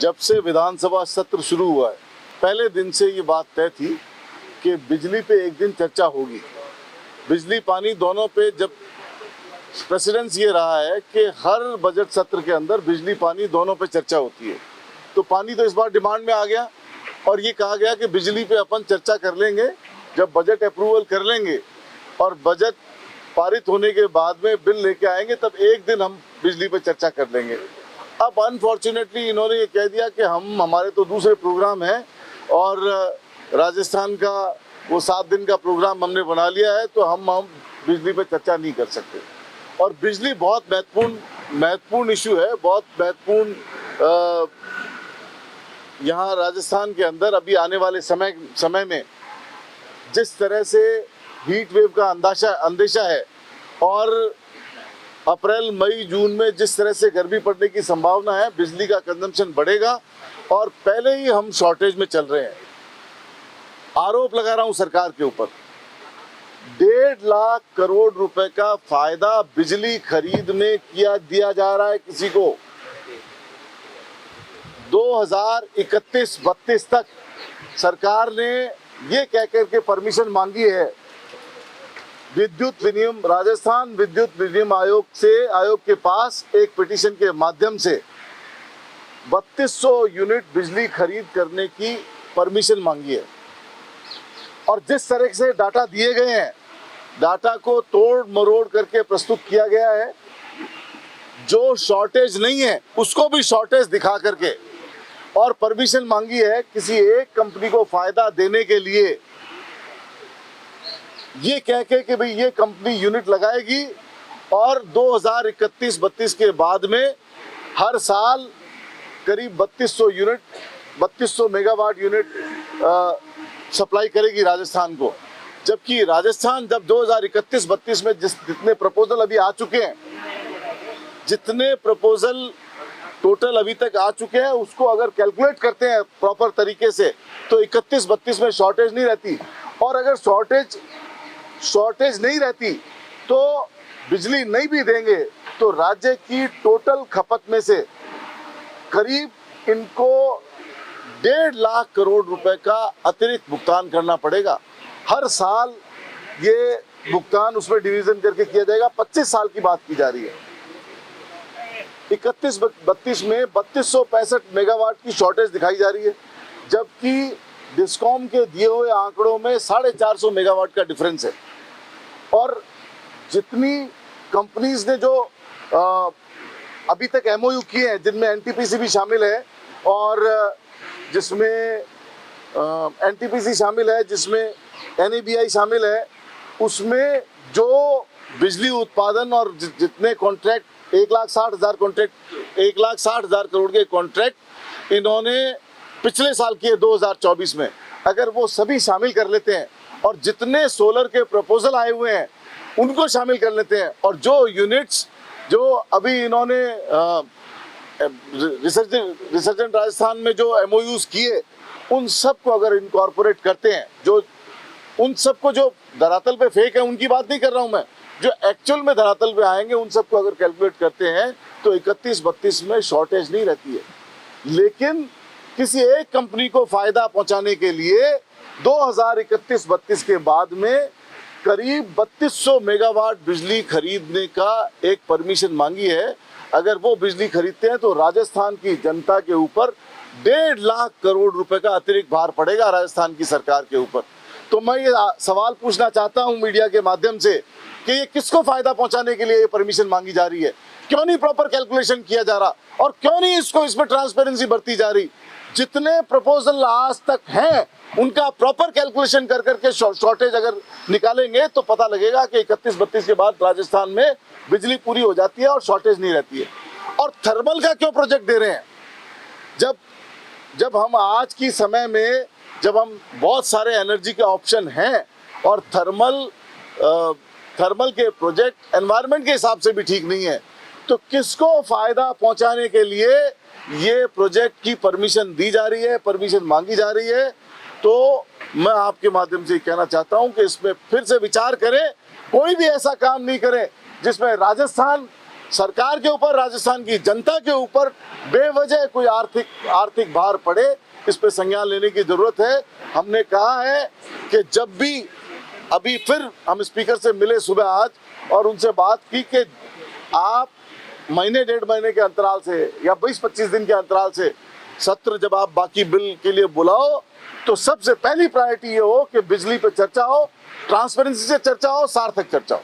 जब से विधानसभा सत्र शुरू हुआ है, पहले दिन से ये बात तय थी कि बिजली पे एक दिन चर्चा होगी। बिजली पानी दोनों पे जब प्रेसिडेंस ये रहा है कि हर बजट सत्र के अंदर बिजली पानी दोनों पे चर्चा होती है, तो पानी तो इस बार डिमांड में आ गया और ये कहा गया कि बिजली पे अपन चर्चा कर लेंगे जब बजट अप्रूवल कर लेंगे और बजट पारित होने के बाद में बिल लेके आएंगे, तब एक दिन हम बिजली पे चर्चा कर लेंगे। अब अनफॉर्चुनेटली इन्होंने ये कह दिया कि हमारे तो दूसरे प्रोग्राम हैं और राजस्थान का वो 7 दिन का प्रोग्राम हमने बना लिया है, तो हम बिजली पे चर्चा नहीं कर सकते। और बिजली बहुत महत्वपूर्ण इशू है, बहुत महत्वपूर्ण यहाँ राजस्थान के अंदर अभी आने वाले समय में जिस तरह से हीट वेव का अंदेशा है और अप्रैल मई जून में जिस तरह से गर्मी पड़ने की संभावना है, बिजली का कंजम्पशन बढ़ेगा और पहले ही हम शॉर्टेज में चल रहे हैं। आरोप लगा रहा हूं सरकार के ऊपर, 1.5 लाख करोड़ रुपए का फायदा बिजली खरीद में दिया जा रहा है किसी को। 2031-32 तक सरकार ने ये कह करके परमिशन मांगी है राजस्थान विद्युत विनियम आयोग के पास एक पिटीशन के माध्यम से 3200 यूनिट बिजली खरीद करने की परमिशन मांगी है। और जिस तरह से डाटा दिए गए हैं, डाटा को तोड़ मरोड़ करके प्रस्तुत किया गया है, जो शॉर्टेज नहीं है उसको भी शॉर्टेज दिखा करके और परमिशन मांगी है किसी एक कंपनी को फायदा देने के लिए, ये कह के कि भाई ये कंपनी यूनिट लगाएगी और 2031-32 के बाद में हर साल करीब 3200 मेगावाट यूनिट सप्लाई करेगी राजस्थान को। जबकि राजस्थान जब 2031-32 में जितने प्रपोजल अभी आ चुके हैं, जितने प्रपोजल टोटल अभी तक आ चुके हैं, उसको अगर कैलकुलेट करते हैं प्रॉपर तरीके से तो 31-32 में शॉर्टेज नहीं रहती। और अगर शॉर्टेज नहीं रहती तो बिजली नहीं भी देंगे तो राज्य की टोटल खपत में से करीब इनको 1.5 लाख करोड़ रुपए का अतिरिक्त भुगतान करना पड़ेगा। हर साल ये भुगतान उसमें डिवीजन करके किया जाएगा। 25 साल की बात की जा रही है। 31-32 में 3265 मेगावाट की शॉर्टेज दिखाई जा रही है, जबकि डिस्कॉम के दिए हुए आंकड़ों में 450 मेगावाट का डिफरेंस है। और जितनी कंपनीज ने जो अभी तक एमओयू किए हैं, जिनमें एनटीपीसी भी शामिल है और जिसमें एनटीपीसी शामिल है, जिसमें एनएबीआई शामिल है, उसमें जो बिजली उत्पादन और जितने कॉन्ट्रैक्ट 1,60,000 करोड़ के कॉन्ट्रैक्ट इन्होंने पिछले साल किए 2024 में, अगर वो सभी शामिल कर लेते हैं और जितने सोलर के प्रपोजल आए हुए हैं उनको शामिल कर लेते हैं और जो यूनिट्स जो अभी इन्होंने रिसर्जेंट राजस्थान में जो एमओयूज किए, उन सबको अगर इनकॉर्पोरेट करते हैं, जो उन सबको जो धरातल पे फेक है उनकी बात नहीं कर रहा हूं मैं, जो एक्चुअल में धरातल पे आएंगे उन सबको अगर कैलकुलेट करते हैं तो 31-32 में शॉर्टेज नहीं रहती है। लेकिन किसी एक कंपनी को फायदा पहुंचाने के लिए 2031-32 के बाद में करीब 3200 मेगावाट बिजली खरीदने का एक परमिशन मांगी है। अगर वो बिजली खरीदते हैं तो राजस्थान की जनता के ऊपर 1.5 लाख करोड़ रुपए का अतिरिक्त भार पड़ेगा राजस्थान की सरकार के ऊपर। तो मैं ये सवाल पूछना चाहता हूं मीडिया के माध्यम से कि ये किसको फायदा पहुंचाने के लिए ये परमिशन मांगी जा रही है? क्यों नहीं प्रॉपर कैलकुलेशन किया जा रहा और क्यों नहीं इसमें ट्रांसपेरेंसी बरती जा रही? जितने प्रपोजल आज तक हैं उनका प्रॉपर कैलकुलेशन कर करके शॉर्टेज अगर निकालेंगे तो पता लगेगा कि 31-32 के बाद राजस्थान में बिजली पूरी हो जाती है और शॉर्टेज नहीं रहती है। और थर्मल का क्यों प्रोजेक्ट दे रहे हैं? जब हम आज की समय में जब हम बहुत सारे एनर्जी के ऑप्शन हैं और थर्मल के प्रोजेक्ट एनवायरनमेंट के हिसाब से भी ठीक नहीं है, तो किसको फायदा पहुंचाने के लिए ये प्रोजेक्ट की परमिशन दी जा रही है, परमिशन मांगी जा रही है? तो मैं आपके माध्यम से कहना चाहता हूं कि इसमें फिर से विचार करें। कोई भी ऐसा काम नहीं करें जिसमें राजस्थान सरकार के ऊपर, राजस्थान की जनता के ऊपर बेवजह कोई आर्थिक भार पड़े, इस पे संज्ञान लेने की जरूरत है। हमने कहा है कि जब भी, अभी फिर हम स्पीकर से मिले सुबह आज और उनसे बात की कि आप महीने 1.5 महीने के अंतराल से या 20-25 दिन के अंतराल से सत्र जब आप बाकी बिल के लिए बुलाओ तो सबसे पहली प्रायोरिटी ये हो कि बिजली पे चर्चा हो, ट्रांसपेरेंसी से चर्चा हो, सार्थक चर्चा हो।